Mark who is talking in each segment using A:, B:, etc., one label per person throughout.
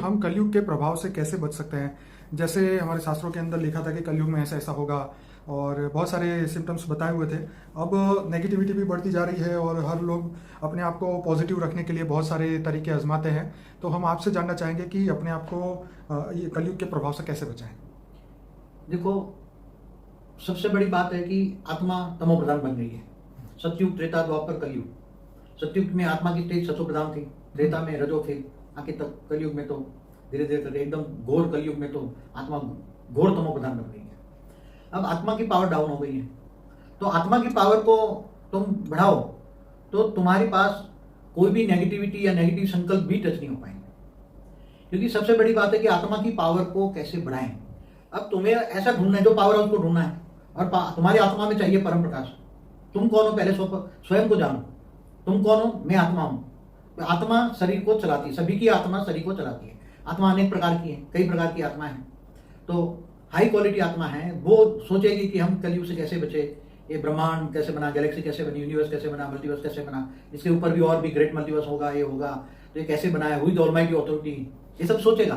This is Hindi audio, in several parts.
A: हम कलयुग के प्रभाव से कैसे बच सकते हैं। जैसे हमारे शास्त्रों के अंदर लिखा था कि कलयुग में ऐसा ऐसा होगा और बहुत सारे सिम्टम्स बताए हुए थे। अब नेगेटिविटी भी बढ़ती जा रही है और हर लोग अपने आप को पॉजिटिव रखने के लिए बहुत सारे तरीके आजमाते हैं। तो हम आपसे जानना चाहेंगे कि अपने आप को ये कलयुग के प्रभाव से कैसे बचाएं।
B: देखो, सबसे बड़ी बात है कि आत्मा तमो प्रधान बन गई है। सतयुग, त्रेता, द्वापर, कलयुग। सतयुग में आत्मा की तेज सतो प्रधान थी, त्रेता में रजो थी, आगे तक कलयुग में तो धीरे धीरे करके एकदम घोर कलयुग में तो आत्मा घोर तमो प्रधान बन गई है। अब आत्मा की पावर डाउन हो गई है, तो आत्मा की पावर को तुम बढ़ाओ तो तुम्हारे पास कोई भी नेगेटिविटी या नेगेटिव संकल्प भी टच नहीं हो पाएंगे। क्योंकि सबसे बड़ी बात है कि आत्मा की पावर को कैसे बढ़ाएं। अब तुम्हें ऐसा ढूंढना है, जो पावर है उसको ढूंढना है, और तुम्हारी आत्मा में चाहिए परम प्रकाश। तुम कौन हो, पहले स्वयं को जानो। तुम कौन हो? मैं आत्मा हूं। तो आत्मा शरीर को चलाती है, सभी की आत्मा शरीर को चलाती है। आत्मा अनेक प्रकार की है, कई प्रकार की आत्मा है। तो हाई क्वालिटी आत्मा है, वो सोचेगी कि हम कलयुग से कैसे बचे, ये ब्रह्मांड कैसे बना, गैलेक्सी कैसे बनी, यूनिवर्स कैसे बना, मल्टीवर्स कैसे बना, इसके ऊपर भी और भी ग्रेट मल्टीवर्स होगा, ये होगा, तो ये कैसे बनाया, हुई द ऑलमाइटी अथॉरिटी, ये सब सोचेगा।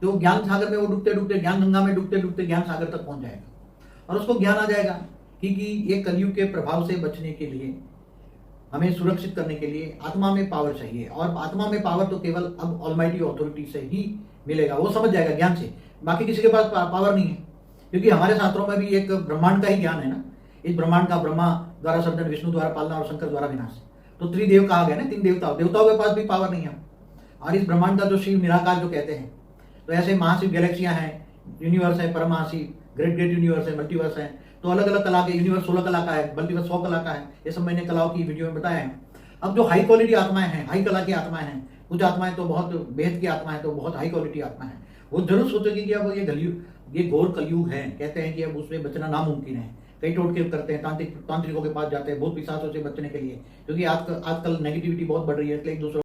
B: तो ज्ञान सागर में वो डूबते डूबते, ज्ञान गंगा में डूबते डूबते ज्ञान सागर तक पहुंच जाएगा और उसको ज्ञान आ जाएगा कि ये कलयुग के प्रभाव से बचने के लिए, हमें सुरक्षित करने के लिए आत्मा में पावर चाहिए। और आत्मा में पावर तो केवल अब ऑलमाइटी अथॉरिटी से ही मिलेगा, वो समझ जाएगा ज्ञान से। बाकी किसी के पास पावर नहीं है, क्योंकि हमारे शास्त्रों में भी एक ब्रह्मांड का ही ज्ञान है ना। इस ब्रह्मांड का ब्रह्मा द्वारा सर्जन, विष्णु द्वारा पालना और शंकर द्वारा विनाश। तो त्रिदेव कहा गया ना, 3 देवताओं के पास भी पावर नहीं है। और इस ब्रह्मांड का जो शिव निराकार जो कहते हैं, तो ऐसे महाशिव गैलेक्सियां हैं, यूनिवर्स है, परमहाशिव, ग्रेट ग्रेट यूनिवर्स है, मल्टीवर्स है। तो अलग अलग कला के यूनिवर्स 16 कला का है, मल्टीवर्स 100 कला का है। ये सब मैंने कलाओं की वीडियो में बताया है। अब जो हाई क्वालिटी आत्माएं हैं, हाई कला की आत्माएं हैं, कुछ आत्माएं तो बहुत बेहद की आत्मा है, तो बहुत हाई क्वालिटी आत्मा है, वो जरूर सोचेगी कि अब ये घोर कलयुग है, कहते हैं कि अब उसमें बचना नामुमकिन है। कई टोटके करते हैं, तांत्रिकों के पास जाते हैं भूत पिशाचों से बचने के लिए, क्योंकि आजकल नेगेटिविटी बहुत बढ़ रही है, इसलिए एक दूसरों